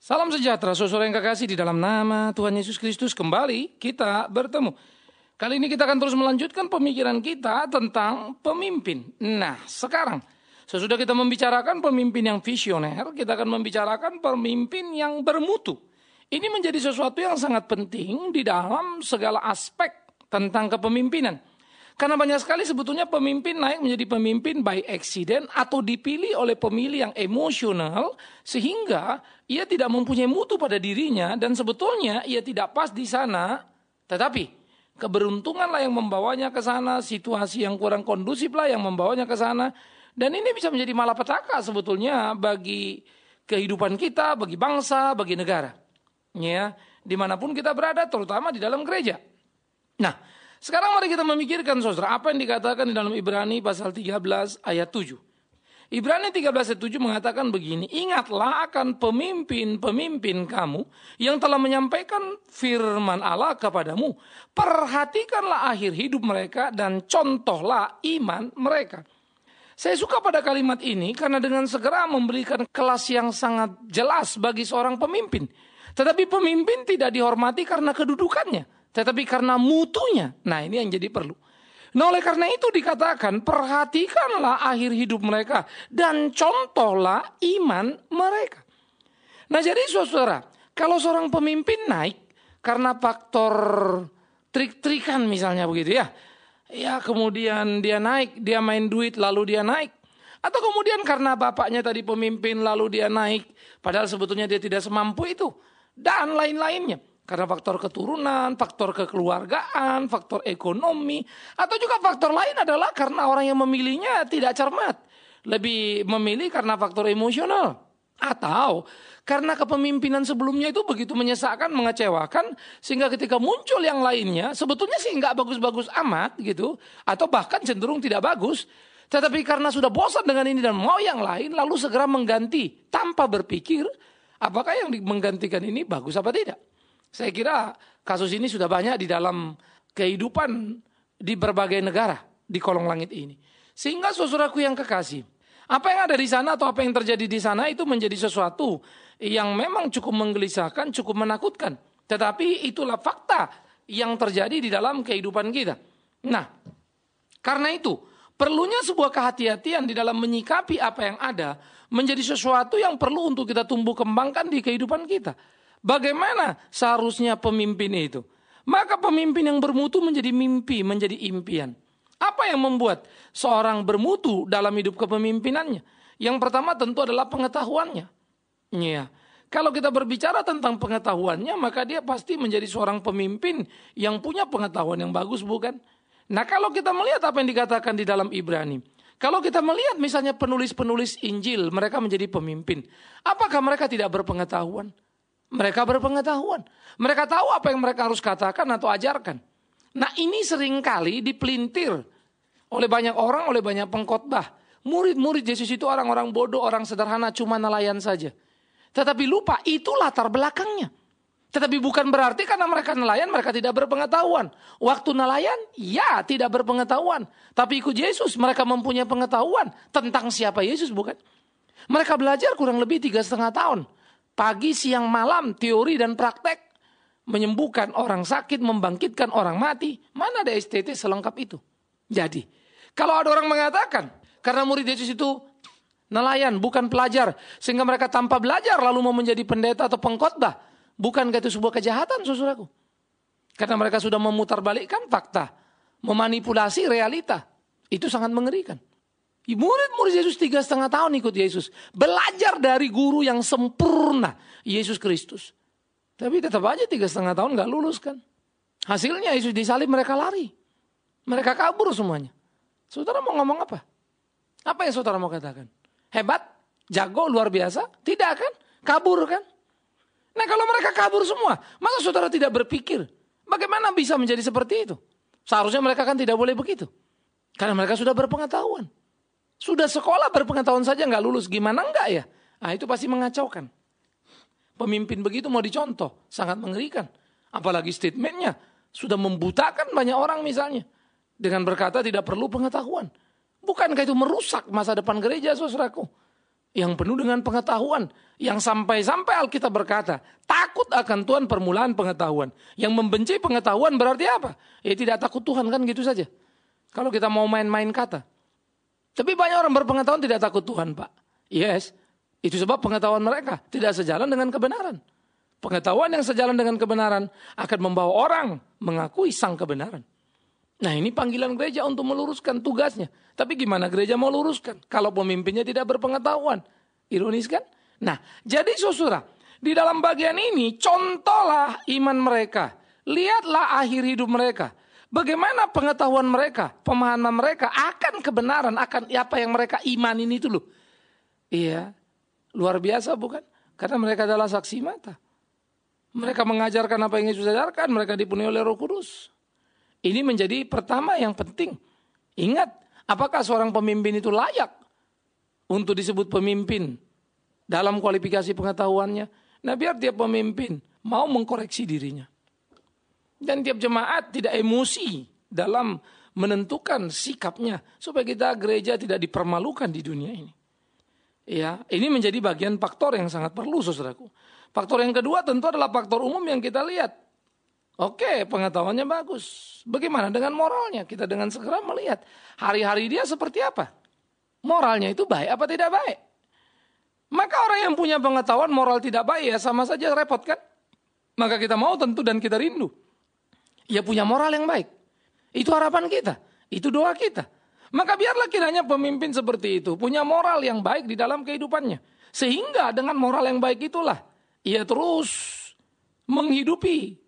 Salam sejahtera, saudara yang kekasih di dalam nama Tuhan Yesus Kristus. Kembali kita bertemu. Kali ini kita akan terus melanjutkan pemikiran kita tentang pemimpin. Nah, sekarang sesudah kita membicarakan pemimpin yang visioner, kita akan membicarakan pemimpin yang bermutu. Ini menjadi sesuatu yang sangat penting di dalam segala aspek tentang kepemimpinan. Karena banyak sekali sebetulnya pemimpin naik menjadi pemimpin by accident atau dipilih oleh pemilih yang emosional sehingga ia tidak mempunyai mutu pada dirinya dan sebetulnya ia tidak pas di sana. Tetapi keberuntunganlah yang membawanya ke sana, situasi yang kurang kondusif lah yang membawanya ke sana. Dan ini bisa menjadi malapetaka sebetulnya bagi kehidupan kita, bagi bangsa, bagi negara. Ya, dimanapun kita berada, terutama di dalam gereja. Nah, sekarang mari kita memikirkan saudara apa yang dikatakan di dalam Ibrani pasal 13 ayat 7. Ibrani 13 ayat 7 mengatakan begini, ingatlah akan pemimpin-pemimpin kamu yang telah menyampaikan firman Allah kepadamu. Perhatikanlah akhir hidup mereka dan contohlah iman mereka. Saya suka pada kalimat ini karena dengan segera memberikan kelas yang sangat jelas bagi seorang pemimpin. Tetapi pemimpin tidak dihormati karena kedudukannya, tetapi karena mutunya. Nah, ini yang jadi perlu. Nah, oleh karena itu dikatakan, perhatikanlah akhir hidup mereka dan contohlah iman mereka. Nah, jadi saudara, kalau seorang pemimpin naik karena faktor trik-trikan misalnya begitu ya. Ya, kemudian dia naik, dia main duit lalu dia naik. Atau kemudian karena bapaknya tadi pemimpin lalu dia naik, padahal sebetulnya dia tidak semampu itu. Dan lain-lainnya. Karena faktor keturunan, faktor kekeluargaan, faktor ekonomi. Atau juga faktor lain adalah karena orang yang memilihnya tidak cermat. Lebih memilih karena faktor emosional. Atau karena kepemimpinan sebelumnya itu begitu menyesakkan, mengecewakan. Sehingga ketika muncul yang lainnya, sebetulnya sih nggak bagus-bagus amat gitu. Atau bahkan cenderung tidak bagus. Tetapi karena sudah bosan dengan ini dan mau yang lain, lalu segera mengganti. Tanpa berpikir, apakah yang menggantikan ini bagus apa tidak. Saya kira kasus ini sudah banyak di dalam kehidupan di berbagai negara di kolong langit ini. Sehingga saudaraku yang kekasih, apa yang ada di sana atau apa yang terjadi di sana itu menjadi sesuatu yang memang cukup menggelisahkan, cukup menakutkan. Tetapi itulah fakta yang terjadi di dalam kehidupan kita. Nah, karena itu perlunya sebuah kehati-hatian di dalam menyikapi apa yang ada menjadi sesuatu yang perlu untuk kita tumbuh kembangkan di kehidupan kita. Bagaimana seharusnya pemimpin itu? Maka pemimpin yang bermutu menjadi mimpi, menjadi impian. Apa yang membuat seorang bermutu dalam hidup kepemimpinannya? Yang pertama tentu adalah pengetahuannya. Ya. Kalau kita berbicara tentang pengetahuannya, maka dia pasti menjadi seorang pemimpin yang punya pengetahuan yang bagus, bukan? Nah, kalau kita melihat apa yang dikatakan di dalam Ibrani, kalau kita melihat misalnya penulis-penulis Injil, mereka menjadi pemimpin. Apakah mereka tidak berpengetahuan? Mereka berpengetahuan. Mereka tahu apa yang mereka harus katakan atau ajarkan. Nah, ini seringkali dipelintir oleh banyak orang, oleh banyak pengkhotbah. Murid-murid Yesus itu orang-orang bodoh, orang sederhana, cuma nelayan saja. Tetapi lupa, itu latar belakangnya. Tetapi bukan berarti karena mereka nelayan, mereka tidak berpengetahuan. Waktu nelayan, ya tidak berpengetahuan. Tapi ikut Yesus, mereka mempunyai pengetahuan tentang siapa Yesus, bukan? Mereka belajar kurang lebih 3,5 tahun. Pagi, siang, malam, teori dan praktek. Menyembuhkan orang sakit, membangkitkan orang mati. Mana ada STT selengkap itu? Jadi, kalau ada orang mengatakan, karena murid Yesus itu nelayan, bukan pelajar. Sehingga mereka tanpa belajar lalu mau menjadi pendeta atau pengkhotbah. Bukankah itu sebuah kejahatan, saudaraku? Karena mereka sudah memutarbalikkan fakta. Memanipulasi realita. Itu sangat mengerikan. Murid-murid Yesus 3,5 tahun ikut Yesus. Belajar dari guru yang sempurna, Yesus Kristus. Tapi tetap aja 3,5 tahun gak lulus kan. Hasilnya Yesus disalib, mereka lari. Mereka kabur semuanya. Saudara mau ngomong apa? Apa yang saudara mau katakan? Hebat? Jago? Luar biasa? Tidak kan? Kabur kan? Nah, kalau mereka kabur semua, masa saudara tidak berpikir bagaimana bisa menjadi seperti itu? Seharusnya mereka kan tidak boleh begitu. Karena mereka sudah berpengetahuan. Sudah sekolah berpengetahuan saja nggak lulus, gimana enggak ya? Nah, itu pasti mengacaukan. Pemimpin begitu mau dicontoh, sangat mengerikan. Apalagi statementnya sudah membutakan banyak orang misalnya. Dengan berkata tidak perlu pengetahuan. Bukankah itu merusak masa depan gereja, saudaraku? yang penuh dengan pengetahuan, yang sampai-sampai Alkitab berkata, takut akan Tuhan permulaan pengetahuan. Yang membenci pengetahuan berarti apa? Ya tidak takut Tuhan, kan gitu saja. Kalau kita mau main-main kata. Tapi banyak orang berpengetahuan tidak takut Tuhan, Pak. Yes, itu sebab pengetahuan mereka tidak sejalan dengan kebenaran. Pengetahuan yang sejalan dengan kebenaran akan membawa orang mengakui sang kebenaran. Nah, ini panggilan gereja untuk meluruskan tugasnya. Tapi gimana gereja mau luruskan kalau pemimpinnya tidak berpengetahuan? Ironis kan? Nah, jadi saudara, di dalam bagian ini contohlah iman mereka. Lihatlah akhir hidup mereka. Bagaimana pengetahuan mereka, pemahaman mereka akan kebenaran, akan apa yang mereka imanin itu loh. Iya, luar biasa bukan? Karena mereka adalah saksi mata. Mereka mengajarkan apa yang Yesus ajarkan, mereka dipenuhi oleh Roh Kudus. Ini menjadi pertama yang penting. Ingat, apakah seorang pemimpin itu layak untuk disebut pemimpin dalam kualifikasi pengetahuannya? Nah, biar tiap pemimpin mau mengkoreksi dirinya. Dan tiap jemaat tidak emosi dalam menentukan sikapnya supaya kita gereja tidak dipermalukan di dunia ini. Ya, ini menjadi bagian faktor yang sangat perlu, saudaraku. Faktor yang kedua tentu adalah faktor umum yang kita lihat. Oke, pengetahuannya bagus. Bagaimana dengan moralnya? Kita dengan segera melihat hari-hari dia seperti apa. Moralnya itu baik apa tidak baik? Maka orang yang punya pengetahuan moral tidak baik ya sama saja repot kan? Maka kita mau tentu dan kita rindu. Ya punya moral yang baik. Itu harapan kita. Itu doa kita. Maka biarlah kiranya pemimpin seperti itu punya moral yang baik di dalam kehidupannya. Sehingga dengan moral yang baik itulah ia terus menghidupi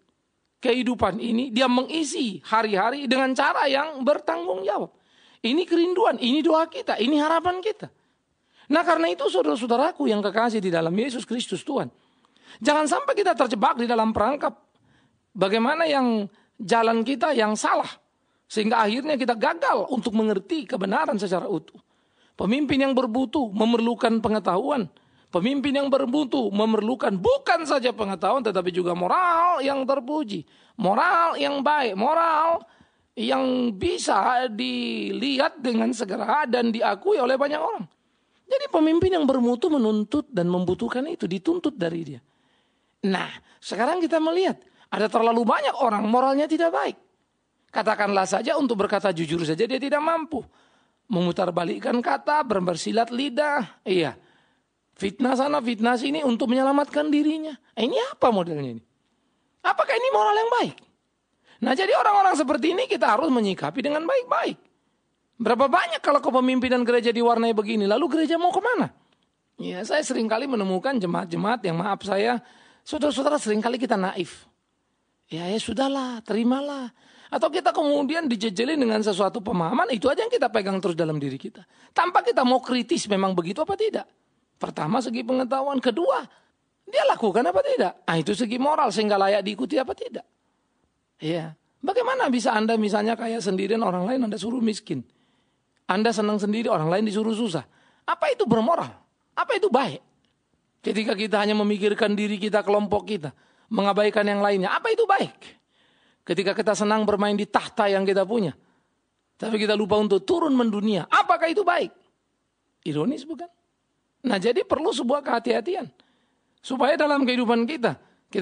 kehidupan ini. Dia mengisi hari-hari dengan cara yang bertanggung jawab. Ini kerinduan, ini doa kita, ini harapan kita. Nah karena itu saudara-saudaraku yang kekasih di dalam Yesus Kristus Tuhan. Jangan sampai kita terjebak di dalam perangkap bagaimana yang jalan kita yang salah. Sehingga akhirnya kita gagal untuk mengerti kebenaran secara utuh. Pemimpin yang bermutu memerlukan pengetahuan. Pemimpin yang bermutu memerlukan bukan saja pengetahuan tetapi juga moral yang terpuji. Moral yang baik, moral yang bisa dilihat dengan segera dan diakui oleh banyak orang. Jadi pemimpin yang bermutu menuntut dan membutuhkan itu, dituntut dari dia. Nah, sekarang kita melihat ada terlalu banyak orang moralnya tidak baik. Katakanlah saja untuk berkata jujur saja dia tidak mampu. Memutarbalikkan kata, bersilat lidah. Iya. Fitnah sana, fitnah sini untuk menyelamatkan dirinya. Ini apa modelnya ini? Apakah ini moral yang baik? Nah jadi orang-orang seperti ini kita harus menyikapi dengan baik-baik. Berapa banyak kalau kepemimpinan gereja diwarnai begini, lalu gereja mau kemana? Ya saya seringkali menemukan jemaat-jemaat yang maaf saya, saudara-saudara seringkali kita naif. Ya sudahlah, terimalah. Atau kita kemudian dijejelin dengan sesuatu pemahaman, itu aja yang kita pegang terus dalam diri kita. Tanpa kita mau kritis memang begitu apa tidak. Pertama segi pengetahuan, kedua dia lakukan apa tidak. Ah itu segi moral sehingga layak diikuti apa tidak. Ya, bagaimana bisa Anda misalnya kaya sendirian orang lain Anda suruh miskin. Anda senang sendiri orang lain disuruh susah. Apa itu bermoral? Apa itu baik? Ketika kita hanya memikirkan diri kita, kelompok kita, mengabaikan yang lainnya, apa itu baik? Ketika kita senang bermain di tahta yang kita punya, tapi kita lupa untuk turun mendunia, apakah itu baik? Ironis bukan? Nah jadi perlu sebuah kehati-hatian. Supaya dalam kehidupan kita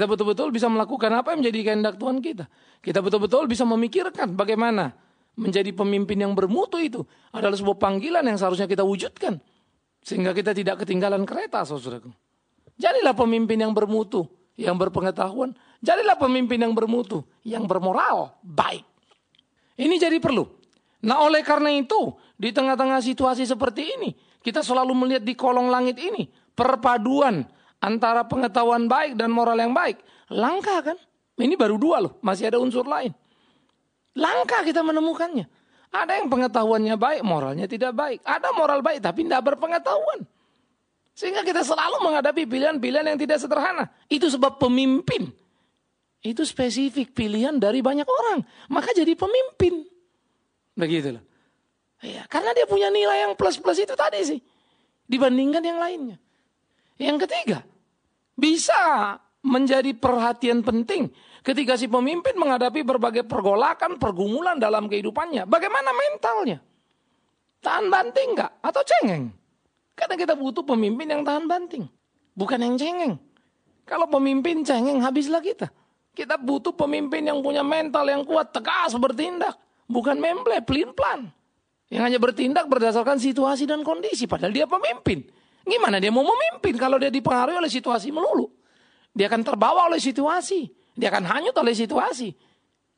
betul-betul bisa melakukan apa yang menjadi kehendak Tuhan kita. Kita betul-betul bisa memikirkan bagaimana menjadi pemimpin yang bermutu itu adalah sebuah panggilan yang seharusnya kita wujudkan. Sehingga kita tidak ketinggalan kereta, saudaraku. Jadilah pemimpin yang bermutu, yang berpengetahuan. Jadilah pemimpin yang bermutu, yang bermoral, baik. Ini jadi perlu. Nah oleh karena itu, di tengah-tengah situasi seperti ini, kita selalu melihat di kolong langit ini, perpaduan antara pengetahuan baik dan moral yang baik. Langka kan? Ini baru dua loh, masih ada unsur lain. Langka kita menemukannya. Ada yang pengetahuannya baik, moralnya tidak baik. Ada moral baik tapi tidak berpengetahuan. Sehingga kita selalu menghadapi pilihan-pilihan yang tidak sederhana. Itu sebab pemimpin. Itu spesifik pilihan dari banyak orang. Maka jadi pemimpin. Begitulah. Ya, karena dia punya nilai yang plus-plus itu tadi sih. Dibandingkan yang lainnya. Yang ketiga. Bisa menjadi perhatian penting. Ketika si pemimpin menghadapi berbagai pergolakan, pergumulan dalam kehidupannya. Bagaimana mentalnya? Tahan banting enggak? Atau cengeng? Karena kita butuh pemimpin yang tahan banting. Bukan yang cengeng. Kalau pemimpin cengeng, habislah kita. Kita butuh pemimpin yang punya mental yang kuat, tegas bertindak. Bukan memble, pelin-pelan. Yang hanya bertindak berdasarkan situasi dan kondisi. Padahal dia pemimpin. Gimana dia mau memimpin kalau dia dipengaruhi oleh situasi melulu? Dia akan terbawa oleh situasi. Dia akan hanyut oleh situasi.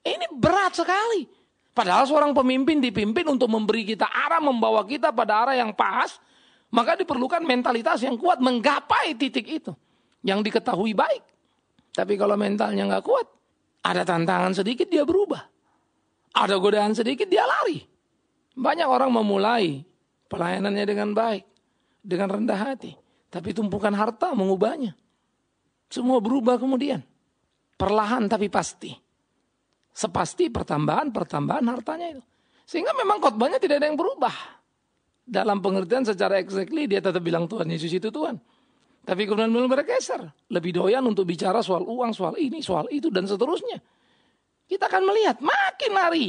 Ini berat sekali. Padahal seorang pemimpin dipimpin untuk memberi kita arah, membawa kita pada arah yang pas. Maka diperlukan mentalitas yang kuat menggapai titik itu. Yang diketahui baik. Tapi kalau mentalnya nggak kuat, ada tantangan sedikit dia berubah. Ada godaan sedikit dia lari. Banyak orang memulai pelayanannya dengan baik. Dengan rendah hati. Tapi tumpukan harta mengubahnya. Semua berubah kemudian. Perlahan tapi pasti. Sepasti pertambahan hartanya itu. Sehingga memang khotbahnya tidak ada yang berubah. Dalam pengertian secara exactly dia tetap bilang Tuhan Yesus itu Tuhan. Tapi kemudian bergeser. Lebih doyan untuk bicara soal uang, soal ini, soal itu dan seterusnya. Kita akan melihat makin hari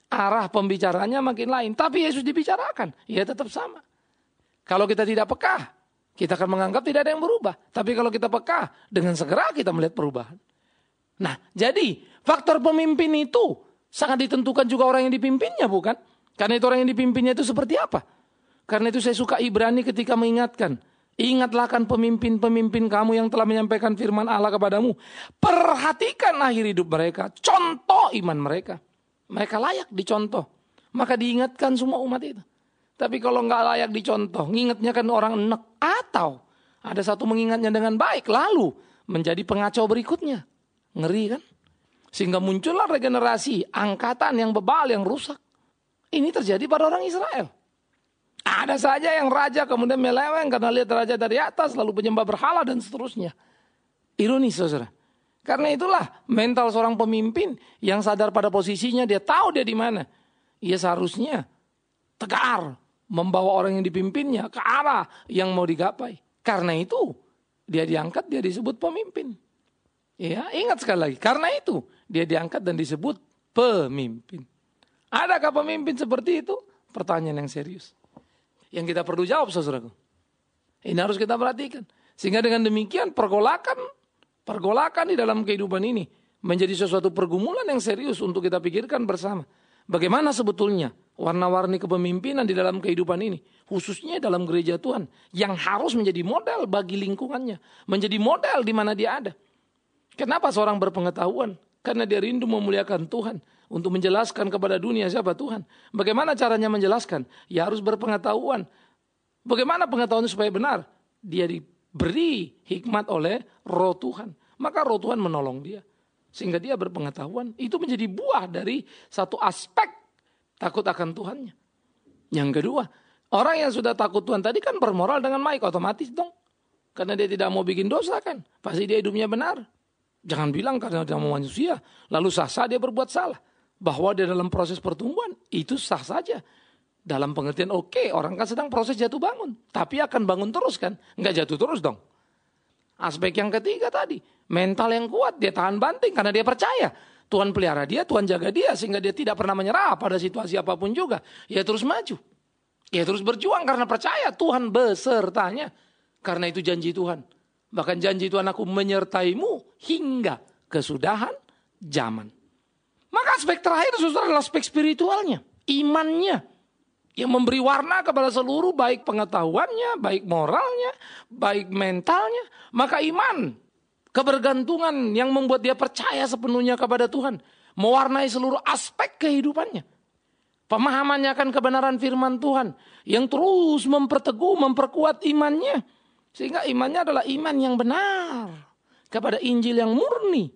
arah pembicaraannya makin lain. Tapi Yesus dibicarakan. Ya tetap sama. Kalau kita tidak peka, kita akan menganggap tidak ada yang berubah. Tapi kalau kita peka, dengan segera kita melihat perubahan. Nah, jadi faktor pemimpin itu sangat ditentukan juga orang yang dipimpinnya, bukan? Karena itu orang yang dipimpinnya itu seperti apa? Karena itu saya suka Ibrani ketika mengingatkan. Ingatlah kan pemimpin-pemimpin kamu yang telah menyampaikan firman Allah kepadamu. Perhatikan akhir hidup mereka. Contoh iman mereka. Mereka layak dicontoh. Maka diingatkan semua umat itu. Tapi kalau nggak layak dicontoh, ngingetnya kan orang enek. Atau ada satu mengingatnya dengan baik, lalu menjadi pengacau berikutnya. Ngeri kan? Sehingga muncullah regenerasi, angkatan yang bebal, yang rusak. Ini terjadi pada orang Israel. Ada saja yang raja kemudian meleweng karena lihat raja dari atas, lalu penyembah berhala dan seterusnya. Ironis, saudara. Karena itulah mental seorang pemimpin yang sadar pada posisinya, dia tahu dia di mana. Ia seharusnya tegar, membawa orang yang dipimpinnya ke arah yang mau digapai. Karena itu dia diangkat, dia disebut pemimpin. Ya, ingat sekali lagi. Karena itu dia diangkat dan disebut pemimpin. Adakah pemimpin seperti itu? Pertanyaan yang serius. Yang kita perlu jawab, saudaraku. Ini harus kita perhatikan. Sehingga dengan demikian pergolakan di dalam kehidupan ini menjadi sesuatu pergumulan yang serius untuk kita pikirkan bersama. Bagaimana sebetulnya warna-warni kepemimpinan di dalam kehidupan ini. Khususnya dalam gereja Tuhan. Yang harus menjadi model bagi lingkungannya. Menjadi model di mana dia ada. Kenapa seorang berpengetahuan? Karena dia rindu memuliakan Tuhan. Untuk menjelaskan kepada dunia siapa Tuhan. Bagaimana caranya menjelaskan? Ya harus berpengetahuan. Bagaimana pengetahuan supaya benar? Dia diberi hikmat oleh Roh Tuhan. Maka Roh Tuhan menolong dia. Sehingga dia berpengetahuan. Itu menjadi buah dari satu aspek takut akan Tuhannya. Yang kedua, orang yang sudah takut Tuhan tadi kan bermoral dengan baik. Otomatis dong. Karena dia tidak mau bikin dosa kan. Pasti dia hidupnya benar. Jangan bilang karena dia mau manusia. Lalu sah-sah dia berbuat salah. Bahwa dia dalam proses pertumbuhan. Itu sah saja. Dalam pengertian oke, orang kan sedang proses jatuh bangun. Tapi akan bangun terus kan. Nggak jatuh terus dong. Aspek yang ketiga tadi. Mental yang kuat. Dia tahan banting karena dia percaya. Tuhan pelihara dia, Tuhan jaga dia. Sehingga dia tidak pernah menyerah pada situasi apapun juga. Dia terus maju. Dia terus berjuang karena percaya Tuhan besertanya. Karena itu janji Tuhan. Bahkan janji Tuhan aku menyertaimu hingga kesudahan zaman. Maka aspek terakhir saudara adalah aspek spiritualnya. Imannya. Yang memberi warna kepada seluruh baik pengetahuannya, baik moralnya, baik mentalnya. Maka iman, kebergantungan yang membuat dia percaya sepenuhnya kepada Tuhan. Mewarnai seluruh aspek kehidupannya. Pemahamannya akan kebenaran firman Tuhan. Yang terus memperteguh, memperkuat imannya. Sehingga imannya adalah iman yang benar. Kepada Injil yang murni.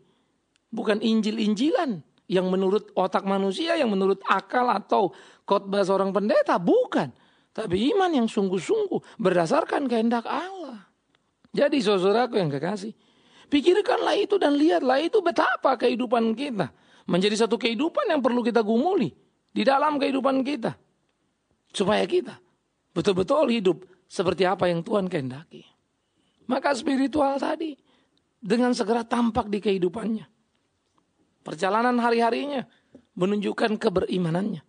Bukan Injil-Injilan. Yang menurut otak manusia, yang menurut akal atau khotbah seorang pendeta. Bukan. Tapi iman yang sungguh-sungguh berdasarkan kehendak Allah. Jadi saudaraku yang kekasih. Pikirkanlah itu dan lihatlah itu betapa kehidupan kita. Menjadi satu kehidupan yang perlu kita gumuli. Di dalam kehidupan kita. Supaya kita betul-betul hidup seperti apa yang Tuhan kehendaki. Maka spiritual tadi dengan segera tampak di kehidupannya. Perjalanan hari-harinya menunjukkan keberimanannya.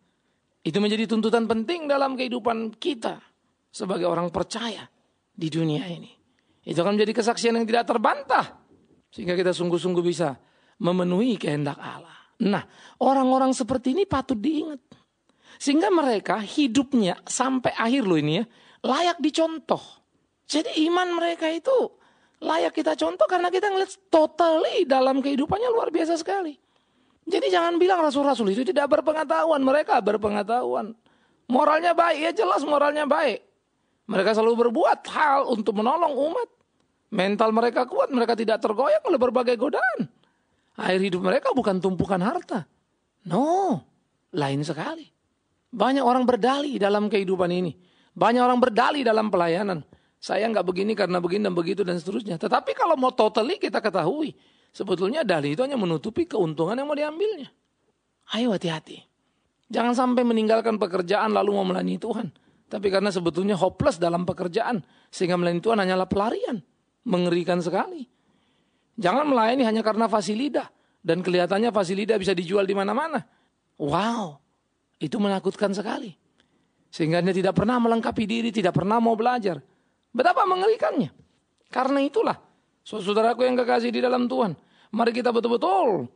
Itu menjadi tuntutan penting dalam kehidupan kita sebagai orang percaya di dunia ini. Itu akan menjadi kesaksian yang tidak terbantah. Sehingga kita sungguh-sungguh bisa memenuhi kehendak Allah. Nah, orang-orang seperti ini patut diingat. Sehingga mereka hidupnya sampai akhir loh ini ya, layak dicontoh. Jadi iman mereka itu layak kita contoh karena kita ngeliat totally dalam kehidupannya luar biasa sekali. Jadi jangan bilang rasul-rasul itu tidak berpengetahuan. Mereka berpengetahuan. Moralnya baik, ya jelas moralnya baik. Mereka selalu berbuat hal untuk menolong umat. Mental mereka kuat, mereka tidak tergoyang oleh berbagai godaan. Akhir hidup mereka bukan tumpukan harta. No, lain sekali. Banyak orang berdalih dalam kehidupan ini. Banyak orang berdalih dalam pelayanan. Saya nggak begini karena begini dan begitu dan seterusnya. Tetapi kalau mau totally kita ketahui, sebetulnya dalih itu hanya menutupi keuntungan yang mau diambilnya. Ayo hati-hati. Jangan sampai meninggalkan pekerjaan lalu mau melayani Tuhan. Tapi karena sebetulnya hopeless dalam pekerjaan. Sehingga melayani Tuhan hanyalah pelarian. Mengerikan sekali. Jangan melayani hanya karena fasilida. Dan kelihatannya fasilida bisa dijual di mana-mana. Wow. Itu menakutkan sekali. Sehingga dia tidak pernah melengkapi diri. Tidak pernah mau belajar. Betapa mengerikannya. Karena itulah. Saudaraku yang kekasih di dalam Tuhan. Mari kita betul-betul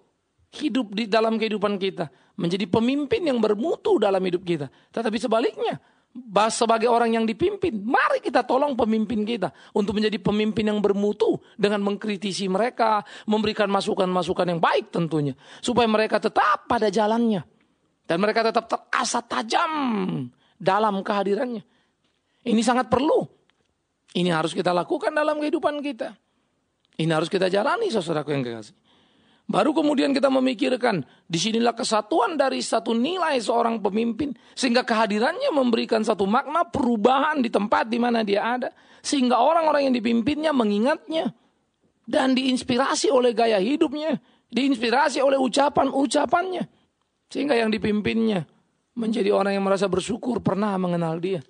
hidup di dalam kehidupan kita. Menjadi pemimpin yang bermutu dalam hidup kita. Tetapi sebaliknya. Sebagai orang yang dipimpin, mari kita tolong pemimpin kita untuk menjadi pemimpin yang bermutu dengan mengkritisi mereka, memberikan masukan-masukan yang baik tentunya, supaya mereka tetap pada jalannya dan mereka tetap terasa tajam dalam kehadirannya. Ini sangat perlu. Ini harus kita lakukan dalam kehidupan kita. Ini harus kita jalani, saudaraku yang kekasih. Baru kemudian kita memikirkan, disinilah kesatuan dari satu nilai seorang pemimpin. Sehingga kehadirannya memberikan satu makna perubahan di tempat di mana dia ada. Sehingga orang-orang yang dipimpinnya mengingatnya. Dan diinspirasi oleh gaya hidupnya. Diinspirasi oleh ucapan-ucapannya. Sehingga yang dipimpinnya menjadi orang yang merasa bersyukur pernah mengenal dia.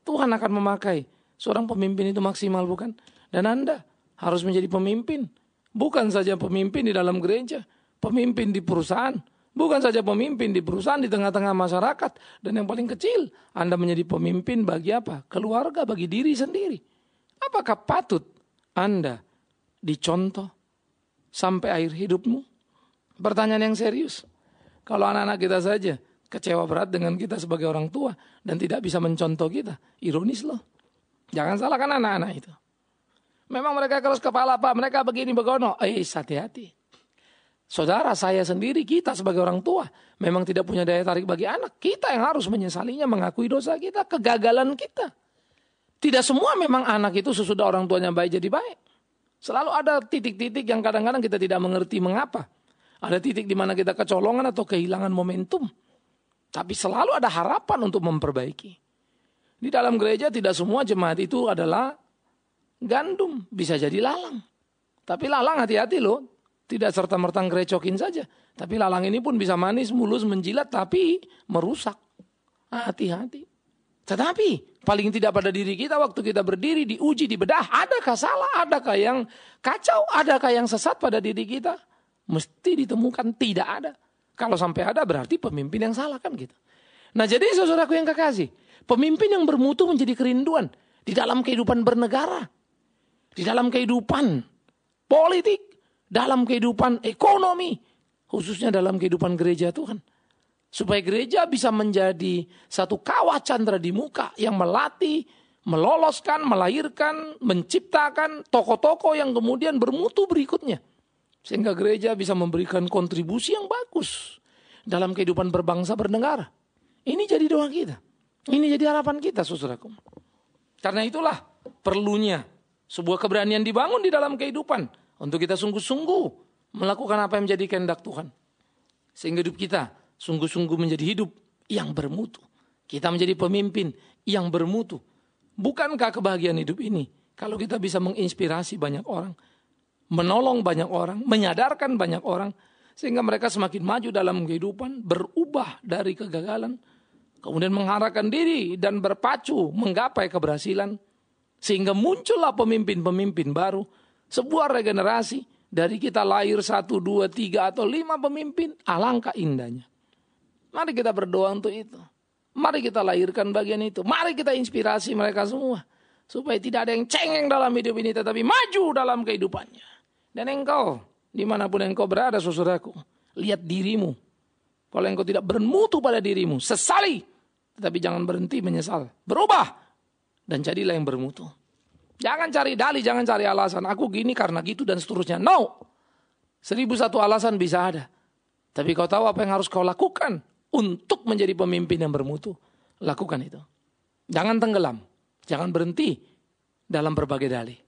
Tuhan akan memakai seorang pemimpin itu maksimal, bukan? Dan Anda harus menjadi pemimpin. Bukan saja pemimpin di dalam gereja, pemimpin di perusahaan. Bukan saja pemimpin di perusahaan di tengah-tengah masyarakat. Dan yang paling kecil, Anda menjadi pemimpin bagi apa? Keluarga, bagi diri sendiri. Apakah patut Anda dicontoh sampai akhir hidupmu? Pertanyaan yang serius. Kalau anak-anak kita saja kecewa berat dengan kita sebagai orang tua dan tidak bisa mencontoh kita, ironis loh. Jangan salahkan anak-anak itu. Memang mereka keras kepala, Pak. Mereka begini begono. Hati-hati. Saudara, saya sendiri, kita sebagai orang tua, memang tidak punya daya tarik bagi anak. Kita yang harus menyesalinya, mengakui dosa kita, kegagalan kita. Tidak semua memang anak itu sesudah orang tuanya baik jadi baik. Selalu ada titik-titik yang kadang-kadang kita tidak mengerti mengapa. Ada titik di mana kita kecolongan atau kehilangan momentum. Tapi selalu ada harapan untuk memperbaiki. Di dalam gereja tidak semua jemaat itu adalah gandum, bisa jadi lalang. Tapi lalang hati-hati loh. Tidak serta-merta ngerecokin saja. Tapi lalang ini pun bisa manis, mulus, menjilat, tapi merusak. Hati-hati. Tetapi paling tidak pada diri kita waktu kita berdiri, diuji, dibedah. Adakah salah, adakah yang kacau, adakah yang sesat pada diri kita? Mesti ditemukan, tidak ada. Kalau sampai ada berarti pemimpin yang salah kan gitu. Nah jadi saudaraku yang kekasih. Pemimpin yang bermutu menjadi kerinduan. Di dalam kehidupan bernegara. Di dalam kehidupan politik, dalam kehidupan ekonomi, khususnya dalam kehidupan gereja Tuhan. Supaya gereja bisa menjadi satu kawah candra di muka yang melatih, meloloskan, melahirkan, menciptakan tokoh-tokoh yang kemudian bermutu berikutnya. Sehingga gereja bisa memberikan kontribusi yang bagus dalam kehidupan berbangsa bernegara. Ini jadi doa kita. Ini jadi harapan kita, saudaraku. Karena itulah perlunya sebuah keberanian dibangun di dalam kehidupan. Untuk kita sungguh-sungguh melakukan apa yang menjadi kehendak Tuhan. Sehingga hidup kita sungguh-sungguh menjadi hidup yang bermutu. Kita menjadi pemimpin yang bermutu. Bukankah kebahagiaan hidup ini kalau kita bisa menginspirasi banyak orang. Menolong banyak orang, menyadarkan banyak orang. Sehingga mereka semakin maju dalam kehidupan, berubah dari kegagalan. Kemudian mengharapkan diri dan berpacu menggapai keberhasilan. Sehingga muncullah pemimpin-pemimpin baru. Sebuah regenerasi. Dari kita lahir 1, 2, 3 atau 5 pemimpin. Alangkah indahnya. Mari kita berdoa untuk itu. Mari kita lahirkan bagian itu. Mari kita inspirasi mereka semua. Supaya tidak ada yang cengeng dalam hidup ini, tetapi maju dalam kehidupannya. Dan engkau, dimanapun engkau berada saudaraku, lihat dirimu. Kalau engkau tidak bermutu pada dirimu, sesali. Tetapi jangan berhenti menyesal. Berubah. Dan jadilah yang bermutu. Jangan cari dalih, jangan cari alasan. Aku gini karena gitu dan seterusnya. No. 1001 alasan bisa ada. Tapi kau tahu apa yang harus kau lakukan untuk menjadi pemimpin yang bermutu. Lakukan itu. Jangan tenggelam. Jangan berhenti dalam berbagai dalih.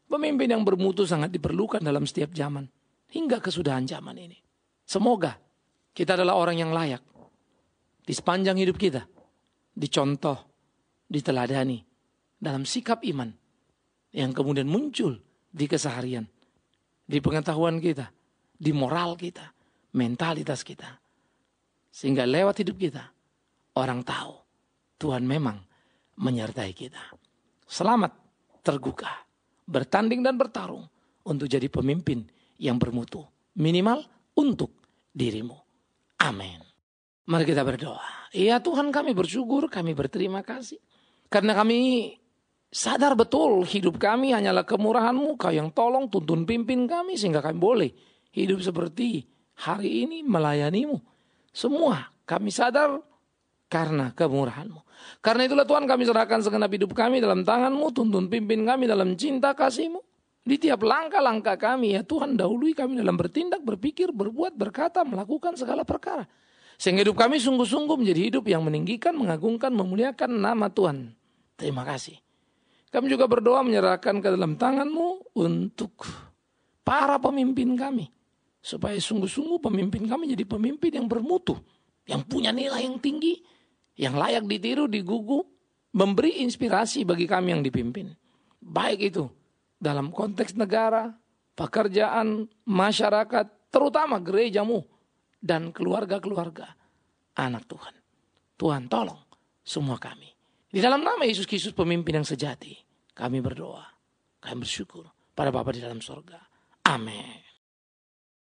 Pemimpin yang bermutu sangat diperlukan dalam setiap zaman. Hingga kesudahan zaman ini. Semoga kita adalah orang yang layak. Di sepanjang hidup kita. Dicontoh. Diteladani. Dalam sikap iman. Yang kemudian muncul di keseharian. Di pengetahuan kita. Di moral kita. Mentalitas kita. Sehingga lewat hidup kita. Orang tahu. Tuhan memang menyertai kita. Selamat tergugah. Bertanding dan bertarung. Untuk jadi pemimpin yang bermutu. Minimal untuk dirimu. Amin. Mari kita berdoa. Ya Tuhan, kami bersyukur. Kami berterima kasih. Karena kami sadar betul hidup kami hanyalah kemurahan-Mu. Kau yang tolong, tuntun, pimpin kami. Sehingga kami boleh hidup seperti hari ini melayani-Mu. Semua kami sadar karena kemurahan-Mu. Karena itulah Tuhan, kami serahkan segenap hidup kami dalam tangan-Mu. Tuntun, pimpin kami dalam cinta kasih-Mu. Di tiap langkah-langkah kami, ya Tuhan, dahului kami dalam bertindak, berpikir, berbuat, berkata, melakukan segala perkara. Sehingga hidup kami sungguh-sungguh menjadi hidup yang meninggikan, mengagungkan, memuliakan nama Tuhan. Terima kasih. Kami juga berdoa menyerahkan ke dalam tangan-Mu untuk para pemimpin kami. Supaya sungguh-sungguh pemimpin kami jadi pemimpin yang bermutu. Yang punya nilai yang tinggi. Yang layak ditiru, digugu. Memberi inspirasi bagi kami yang dipimpin. Baik itu dalam konteks negara, pekerjaan, masyarakat, terutama gereja-Mu. Dan keluarga-keluarga anak Tuhan. Tuhan tolong semua kami. Di dalam nama Yesus Kristus pemimpin yang sejati. Kami berdoa. Kami bersyukur pada Bapa di dalam sorga. Amin.